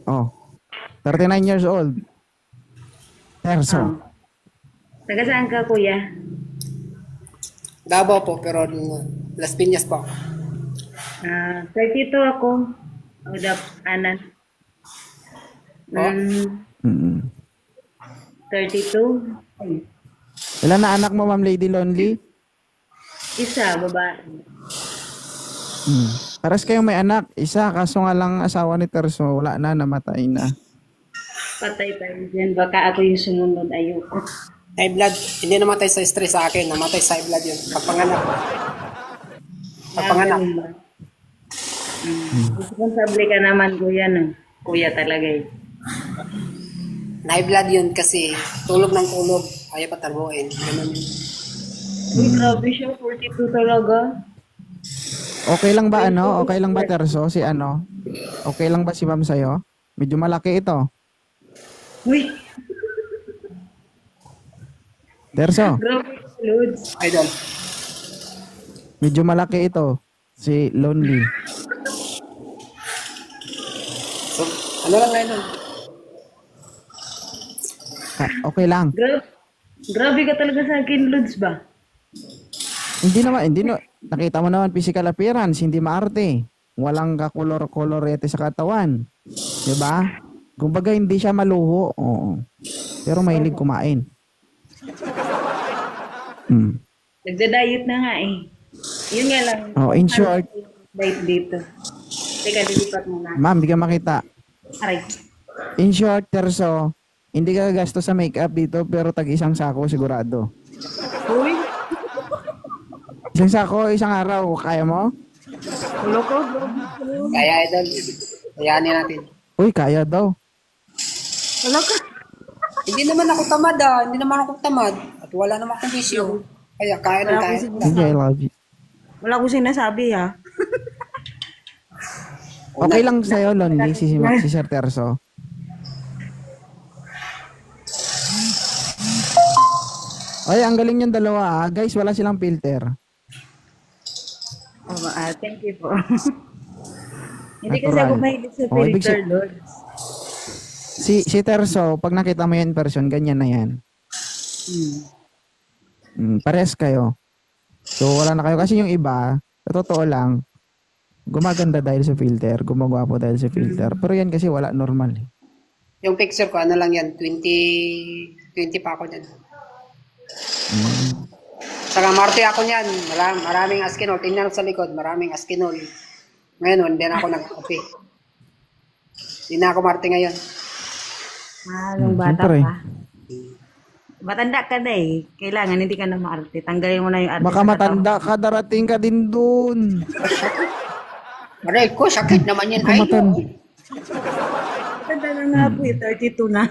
Oh, 39 years old. Oh. Terso. Taga saan ka, kuya? Davao po, pero Las Piñas po. 32 ako. Udap, anan. Po? Mm, Mm. 32. Ilan na anak mo, Ma'am Lady Lonely? Isa, babae. Hmm. Paras kayong may anak. Isa, kaso nga lang asawa ni Terso. Wala na, namatay na. Patay tayo dyan. Baka ako yung sumunod. Ayoko. High blood, hindi namatay sa stress sa akin. Namatay sa high blood yun. Pagpanganak. Pagpanganak. Ganun ba? Responsable ka naman, kuya, no? Kuya talaga eh. High blood yun kasi tulog ng tulog. Ayaw patarbuin. Ganun yun. Uy, grabe siya. 42 talaga. Okay lang ba ano? Okay lang ba Terso? Si ano? Okay lang ba si Ma'am sa'yo? Medyo malaki ito. Uy, Terso, grabe ka, Lods. Idol. medyo malaki ito. Si Lonely. So, ano lang idol? Okay lang. Grabe ka talaga sa akin, Lods ba? Hindi no. Nakita mo naman physical appearance, hindi maarte. Walang kakolor-kolorete sa katawan. 'Di ba? Kumbaga hindi siya maluho. Oo. Pero mahilig kumain. Hmm. Nagda-diet na nga eh. Yun nga lang. Oh, in short, Diet dito. Teka, lilipat mo na. ma'am, di ka makita. Aray. In short, Terso, hindi ka gasto sa makeup dito pero tag isang sako sigurado. Uy, Isang sako, isang araw, kaya mo? ulo ko, grabe ka. Kaya idol. Kayanin natin. Uy, kaya daw. Ulo ka. Hindi naman ako tamad ah. Hindi naman ako tamad. At wala naman akong bisyo. Kaya kaya na Wala kaya. akong Hindi, I love you. Wala akong sinasabi ha. Okay lang sa'yo, Lonely, si Sir Terso. Ay, ang galing yung dalawa ah. Guys, wala silang filter. Oh, thank you po. Hindi kasi Natural. ako mahilig sa Oh, ibig filter, Lord. Si Terso, pag nakita mo yan in person, ganyan na yan. Pares kayo. So, wala na kayo. Kasi yung iba, sa totoo lang, gumaganda dahil sa filter, gumagwapo dahil sa filter. Pero yan kasi wala normal. Yung picture ko, ano lang yan, 20 pa ako dyan. Saka Marte ako niyan, maraming askinol. Tingnan sa likod, maraming askinol. Ngayon, hindi na ako nag-copy. Hindi na ako Marte ngayon. Nung bata Siyempre. pa. Matanda ka na eh. Kailangan hindi ka na maarte. Tanggalin mo na yung arte Baka sa matanda ka, darating ka din dun. Aray ko, sakit naman yan. Baka Ay, matanda. Matanda na nga po eh. 32 na.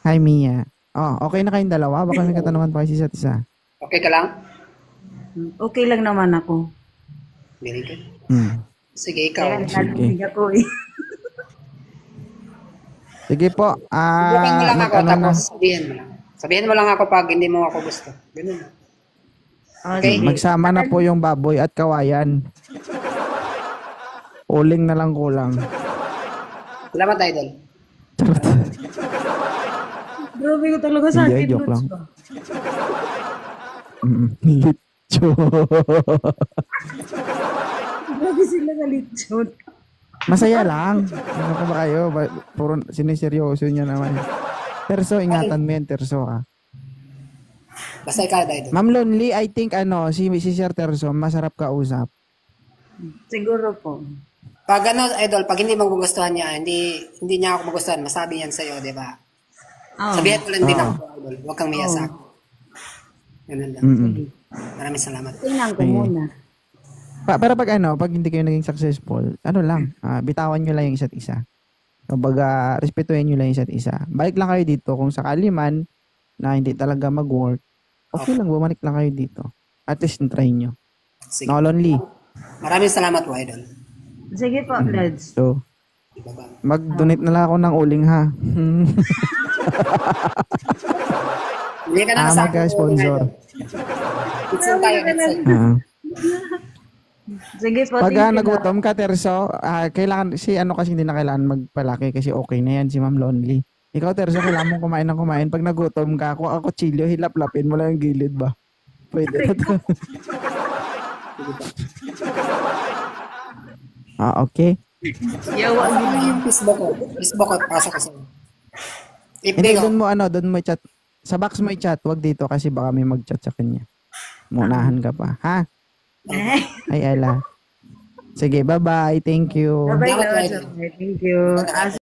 Hi, Mia. Oh, okay na kayong dalawa? Baka may katanungan pa kayo sa isa't isa. okay ka lang? Okay lang naman ako. Very good. Hmm. Sige, Kaya ikaw. nalalamig ako eh. Sige po. Subukan mo lang ako, Mag-ano na. tapos sabihin mo lang. Sabihin mo lang ako pag hindi mo ako gusto. Ganun. Oh, Okay. sige. Magsama na po yung baboy at kawayan. Uling na lang kulang. Salamat, idol. Grabe ko talaga sa Hindi, akin, joke Lods lang. ba? Litso. Grabe sila nalitsyon. Masaya lang. Ano ka ba kayo? Puro siniseryoso niya naman. Terso, ingatan mo yan, Terso ah. Basta ikaw, idol. Ma'am Lonely, I think si Sir Terso, masarap kausap. Siguro po. Pag ano, idol, pag hindi mo gugustuhan niya, hindi niya ako magustuhan, masabi yan sa'yo, di ba? Oh. Sabihin mo lang din Oo. ako, idol. Huwag kang miya sa akin. Ganun lang. Maraming salamat. Tingnan ko muna. Pero pag hindi kayo naging successful, ano lang, bitawan nyo lang yung isa't isa. Kumbaga, respetuhin nyo lang yung isa't isa. Balik lang kayo dito kung sakali man na hindi talaga mag-work. Okay lang, bumalik lang kayo dito. At least try nyo. Sige. No, Lonely. Maraming salamat po, idol. Sige po, Lods. So, Bye-bye. mag-donate na lang ako ng uling ha. Hindi ka na nasa Mag-sponsor. It's tayo, it's Ah. Sige po, Pag thank you. nagutom ka, Terso, kailangan, si ano kasi hindi na kailangan magpalaki kasi okay na yan, si Ma'am Lonely. Ikaw, Terso, kailangan mong kumain ng kumain. Pag nagutom ka, kung ako chilyo, hilap-lapin mo lang yung gilid ba? Pwede na to. Okay. Yawa. Facebook ko, pasok ko sa'yo. Hindi, Ipde ko. doon mo chat. Sa box mo i-chat, wag dito kasi baka may mag-chat sa kanya. Munahan ka pa, ha? Ay, ala. Sige, bye-bye. Thank you. Bye-bye, Salamat, Lord. Idol. Thank you.